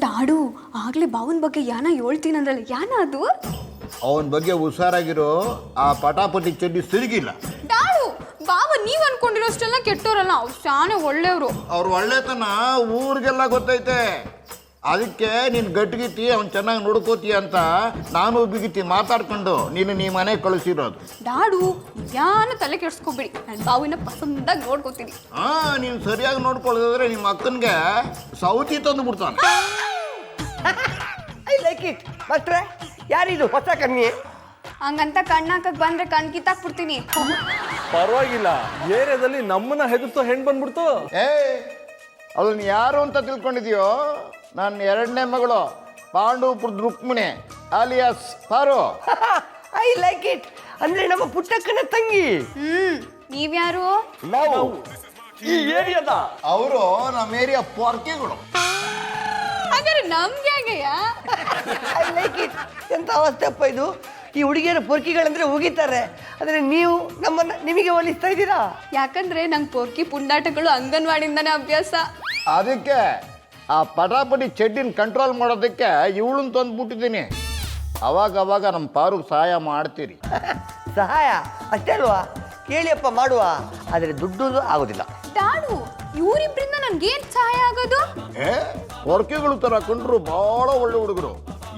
ಡಾಡು ಆಗ್ಲೇ ಬಾವನ್ ಬಗ್ಗೆ ಯಾನ ಹೇಳ್ತೀನಂದ್ರಲ್ಲ ಯಾನ ಅದು? ಅವನ ಬಗ್ಗೆ ಹುಷಾರಾಗಿರೋ. ಆ ಪಟಾಪಟಿ ಚಡ್ಡಿ ಸಿರಿಗಿಲ್ಲ. ಡಾಡು ಬಾವ ನೀವ್ ಅನ್ಕೊಂಡಿರೋಷ್ಟೆಲ್ಲ ಕೆಟ್ಟೋರಲ್ಲ, ಅವ್ರು ಶಾನೆ ಒಳ್ಳೆಯವರು. ಅವ್ರ ಒಳ್ಳೆತನ ಊರಿಗೆಲ್ಲ ಗೊತ್ತೈತೆ. ಅದಕ್ಕೆ ನೀನು ಗಟ್ಟಿಗಿತ್ತಿ ಅವ್ನು ಚೆನ್ನಾಗಿ ನೋಡ್ಕೋತೀಯ ಅಂತ ನಾನು ಬಿಗಿತಿ ಮಾತಾಡ್ಕೊಂಡು ನೀ ಮನೆಗೆ ಕಳಿಸಿರೋದು. ಡಾಡು ಯಾನ ತಲೆ ಕೆಡ್ಸ್ಕೊಬೇಡಿ, ನಾನು ಬಾವಿನ ಪಸಂದಾಗಿ ನೋಡ್ಕೋತೀನಿ. ನೀನು ಸರಿಯಾಗಿ ನೋಡ್ಕೊಳ್ಳೋದಾದ್ರೆ ನಿಮ್ಮ ಅಕ್ಕನಿಗೆ ಸೌತಿ ತಂದು ಬಿಡ್ತಾನೆ. I like it. ಮಾಸ್ಟ್ರೆ ಯಾರಿದು ಹೊಸ ಕನ್ಯೆ? ಹಂಗಂತ ಕಣ್ಣಾಕಕ್ ಬಂದ್ರೆ ಕಣ್ ಕಿತ್ತಾಕ್ಬಿಡ್ತೀನಿ. ಪರವಾಗಿಲ್ಲ, ಏರಿಯಾದಲ್ಲಿ ನಮ್ಮನ್ನ ಹೆದರ್ಸೋ ಹೆಣ್ಣು ಬಂದ್ಬಿಡ್ತು. ಅದನ್ನ ಯಾರು ಅಂತ ತಿಳ್ಕೊಂಡಿದ್ಯೋ? ನನ್ನ ಎರಡನೇ ಮಗಳು ಪಾಂಡವಪುರದ ರುಕ್ಮಿಣಿ ಆಲಿಯಾಸ್ ಪಾರು. I like it. ಅಂದ್ರೆ ನಮ್ಮ ಪುಟ್ಟಕ್ಕನ ತಂಗಿ. ನೀವ್ಯಾರು? ನಾವು ಈ ಏರಿಯಾದ. ಅವರು ನಮ್ಮ ಏರಿಯಾ ಪೊರ್ಕೆಗಳು. ಹಾಗಾದ್ರೆ ನಮ್ಗೆ ಹೇಗೆಯ? I like it. ಎಂತ ಅವಸ್ಥೆಪ್ಪ ಇದು. ಈ ಹುಡುಗಿಯರ ಪೊರ್ಕಿಗಳಂದ್ರೆ ಹೋಗಿತಾರೆ, ಆದರೆ ನೀವು ನಿಮಗೆ ಹೋಲಿಸ್ತಾ ಇದ್ದೀರಾ? ಯಾಕಂದ್ರೆ ನಂಗೆ ಪೊರ್ಕಿ ಪುಂಡಾಟಗಳು ಅಂಗನವಾಡಿಯಿಂದಾನೇ ಅಭ್ಯಾಸ. ಅದಕ್ಕೆ ಆ ಪಟಾಪಟಿ ಚಡ್ಡಿನ ಕಂಟ್ರೋಲ್ ಮಾಡೋದಕ್ಕೆ ಇವಳನ್ನ ತಂದ್ಬಿಟ್ಟಿದ್ದೀನಿ. ಅವಾಗ ನಮ್ಮ ಪಾರುಗೆ ಸಹಾಯ ಮಾಡ್ತೀರಿ. ಸಹಾಯ ಅಷ್ಟೇ ಅಲ್ವಾ? ಕೇಳಿಯಪ್ಪ ಮಾಡುವ, ಆದರೆ ದುಡ್ಡು ಆಗೋದಿಲ್ಲ. ಡಾಡು ಇವರಿಬ್ರಿಂದ ನನ್ಗೇನ್ ಸಹಾಯ ಆಗೋದು? ಪೊರ್ಕೆಗಳು ತರ ಕಂಡ್ರು ಬಹಳ ಒಳ್ಳೆ ಹುಡುಗರು.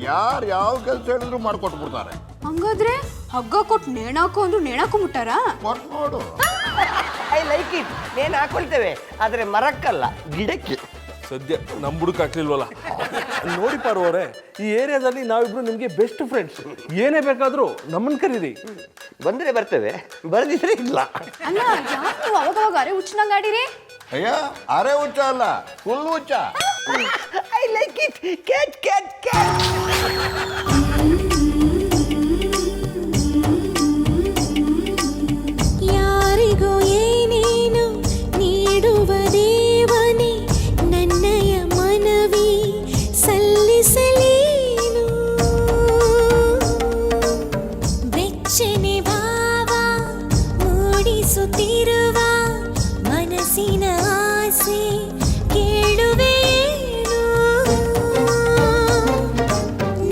ಯಾರು ಯಾವ ಕೆಲಸ ಹೇಳಿದ್ರು ಮಾಡ್ಕೊಟ್ಬಿಡ್ತಾರೆ. ಹಂಗಾದ್ರೆ ಹಗ್ಗ ಕೊಟ್ಟು ನೇಣಾಕು ಅಂದ್ರು ನೇಣಾಕೊಂಬಿಟ್ಟಾರ? ಕೊಟ್ಟು ನೋಡು. I like it. ನೇನು ಹಾಕೊಳ್ತೇವೆ, ಆದರೆ ಮರಕ್ಕಲ್ಲ, ಗಿಡಕ್ಕೆ. ಸದ್ಯ ನಮ್ಮ ಬುಡಕ್ ಹಾಕ್ಲಿಲ್ವಲ್ಲ. ನೋಡಿ ಪಾರ್ವರೇ, ಈ ಏರಿಯಾದಲ್ಲಿ ನಾವಿಬ್ರು ನಿಮ್ಗೆ ಬೆಸ್ಟ್ ಫ್ರೆಂಡ್ಸ್. ಏನೇ ಬೇಕಾದ್ರೂ ನಮ್ಮನ್ನ ಕರೀರಿ. ಬಂದ್ರೆ ಬರ್ತೇವೆ, ಬರದಿದ್ರೆ ಇಲ್ಲ. ಅಲ್ಲ ಯಾಕೆ ನೀವು ಅವಾಗ ಅರೆ ಹುಚ್ಚನಂಗಾಡಿರಿ? ಅಯ್ಯ ಅರೆ ಹುಚ್ಚ ಅಲ್ಲ, ಫುಲ್ ಹುಚ್ಚ. I like it. Cat cat cat. ಯಾರಿಗೂ ಏನೇನು ನೀಡುವ ದೇವನೇ, ನನ್ನಯ ಮನವಿ ಸಲ್ಲಿಸಲೇನು. ಬೆಚ್ಚನೆ ಭಾವ ಮೂಡಿಸುತ್ತಿರುವ ಮನಸ್ಸಿನ ಆಸೆ ಕೇಳುವೇನು.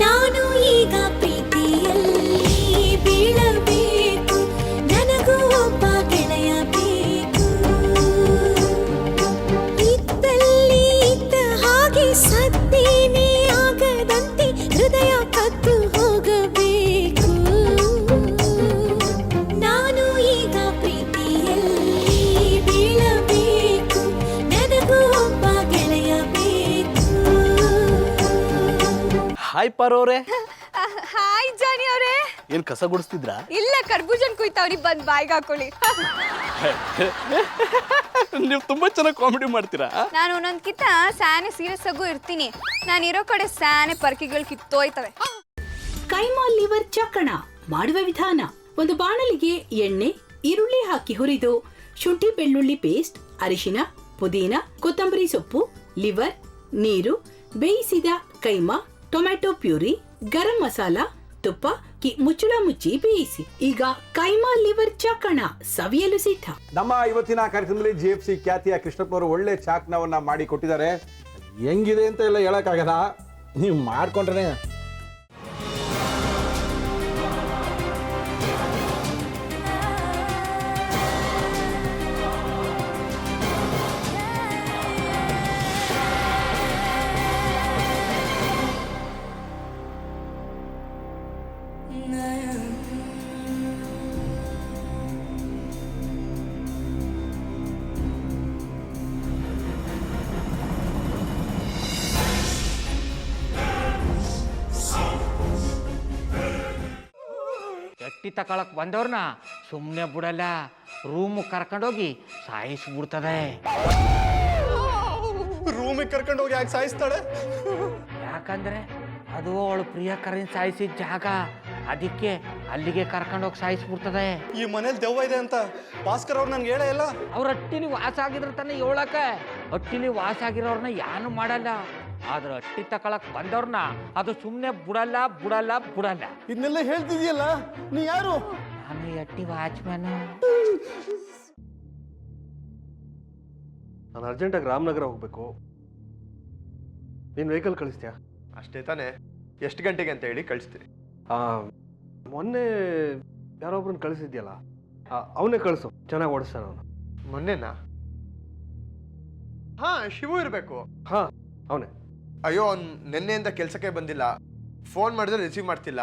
ನಾನು ಈಗ ಪ್ರೀತಿಯಲ್ಲಿ ಬೀಳಬೇಕು, ನನಗೂ ಒಬ್ಬ ಗೆಳೆಯ ಬೇಕು. ಇದ್ದಲ್ಲಿ ಇದ್ದ ಹಾಗೆ ಸತ್ತೇನೆ ಆಗದಂತೆ ಹೃದಯ ಕದ್ದು ಹೋಗಬೇಕು. ನಾನು ಈಗ ಪ್ರೀತಿಯಲ್ಲಿ ಬೀಳಬೇಕು, ನನಗೂ ಒಬ್ಬ ಗೆಳೆಯ ಬೇಕು. ಹಾಯ್ ಪಾರ್ವರೇ. ಹಾಯ್ ಜಾನಿ ಅವರೇ. ಏನ್ ಕಸ ಗುಡಿಸ್ತಿದ್ರಾ? ಇಲ್ಲ ಕರ್ಬೂಜನ್ ಕುಯ್ತಾವ್ರಿ, ಬಂದ್ ಬಾಯ್ಗೆ ಹಾಕೊಳ್ಳಿ. ನೀವು ತುಂಬಾ ಚೆನ್ನಾಗಿ ಕಾಮಿಡಿ ಮಾಡ್ತೀರಾ. ನಾನು ಒಂದೊಂದ್ಕಿಂತ ಸ್ಯಾನೆ ಸೀರಿಯಸ್ ಆಗು ಇರ್ತೀನಿ. ನಾನು ಇರೋ ಕಡೆ ಸ್ಯಾನೆ ಪರ್ಕಿಗಳು ಕಿತ್ತೋಯ್ತವೆ. ಕೈಮಾ ಲಿವರ್ ಚಕ್ಕಣ ಮಾಡುವ ವಿಧಾನ: ಒಂದು ಬಾಣಲಿಗೆ ಎಣ್ಣೆ, ಈರುಳ್ಳಿ ಹಾಕಿ ಹುರಿದು ಶುಂಠಿ ಬೆಳ್ಳುಳ್ಳಿ ಪೇಸ್ಟ್, ಅರಿಶಿನ, ಪುದೀನ, ಕೊತ್ತಂಬರಿ ಸೊಪ್ಪು, ಲಿವರ್, ನೀರು, ಬೇಯಿಸಿದ ಕೈಮಾ, ಟೊಮ್ಯಾಟೊ ಪ್ಯೂರಿ, ಗರಂ ಮಸಾಲ, ತುಪ್ಪ ಮುಚ್ಚಳ ಮುಚ್ಚಿ ಬೇಯಿಸಿ. ಈಗ ಕೈಮಾ ಲಿವರ್ ಚಾಕಣ ಸವಿಯಲು ಸಿದ್ಧ. ನಮ್ಮ ಇವತ್ತಿನ ಕಾರ್ಯಕ್ರಮದಲ್ಲಿ GFC ಖ್ಯಾತಿಯ ಕೃಷ್ಣಪ್ಪನವರು ಒಳ್ಳೆ ಚಾಕ್ನವನ್ನ ಮಾಡಿ ಕೊಟ್ಟಿದ್ದಾರೆ. ಹೆಂಗಿದೆ ಅಂತ ಎಲ್ಲ ಹೇಳಕ್ಕಾಗಲ್ಲ, ನೀವು ಮಾಡ್ಕೊಂಡ್ರೆ. ಎಟ್ಟಿ ತಕೊಳಕ್ ಬಂದವ್ರನ್ನ ಸುಮ್ಮನೆ ಬಿಡಲ್ಲ, ರೂಮ್ ಕರ್ಕೊಂಡೋಗಿ ಸಾಯಿಸ್ಬಿಡ್ತದೆ. ರೂಮಿಗೆ ಕರ್ಕೊಂಡೋಗಿ ಯಾಕೆ ಸಾಯಿಸ್ತಾಳೆ? ಯಾಕಂದ್ರೆ ಅದು ಅವಳು ಪ್ರಿಯಕರನ್ ಸಾಯಿಸಿದ ಜಾಗ, ಅದಕ್ಕೆ ಅಲ್ಲಿಗೆ ಕರ್ಕೊಂಡೋಗಿ ಸಾಯಿಸ್ಬಿಡ್ತದೆ. ಈ ಮನೇಲಿ ದೆವ್ವ ಇದೆ ಅಂತ ಭಾಸ್ಕರ್ ಅವ್ರು ನನ್ಗೆ ಹೇಳೇ ಇಲ್ಲ. ಅವ್ರ ಹಟ್ಟಿಲಿ ವಾಸ ಆಗಿದ್ರ ತಾನೆ ಹೇಳಕ. ಹಟ್ಟಿಲಿ ವಾಸ ಆಗಿರೋರ್ನ ಯಾನು ಮಾಡಲ್ಲ, ಆದ್ರೆ ಹಟ್ಟಿ ತಕೊಳಕ್ ಬಂದವ್ರನ್ನ ಅದು ಸುಮ್ಮನೆ ಬಿಡಲ್ಲ ಬಿಡಲ್ಲ ಬಿಡಲ್ಲ. ಇದನ್ನೆಲ್ಲ ಹೇಳ್ತಿದ್ಯಲ್ಲ, ನೀ ಯಾರು? ನಾನು ಹಟ್ಟಿ ವಾಚ್ಮ್ಯಾನ್. ನಾನು ಅರ್ಜೆಂಟಾಗಿ ರಾಮನಗರ ಹೋಗ್ಬೇಕು. ನೀನು ವೆಹಿಕಲ್ ಕಳಿಸ್ತೀಯಾ? ಅಷ್ಟೇ ತಾನೇ, ಎಷ್ಟು ಗಂಟೆಗೆ ಅಂತ ಹೇಳಿ ಕಳಿಸ್ತೀನಿ. ಮೊನ್ನೆ ಯಾರೊಬ್ರನ್ನ ಕಳಿಸಿದ್ಯಲ್ಲ, ಅವನೇ ಕಳಿಸು, ಚೆನ್ನಾಗಿ ಓಡಿಸ್ತಾನೆ ಅವನು. ಮೊನ್ನೆನಾ? ಹಾ, ಶಿವು ಇರಬೇಕು. ಹಾಂ, ಅವನೇ. ಅಯ್ಯೋ, ಅವ್ನು ನಿನ್ನೆಯಿಂದ ಕೆಲಸಕ್ಕೆ ಬಂದಿಲ್ಲ. ಫೋನ್ ಮಾಡಿದ್ರೆ ರಿಸೀವ್ ಮಾಡ್ತಿಲ್ಲ.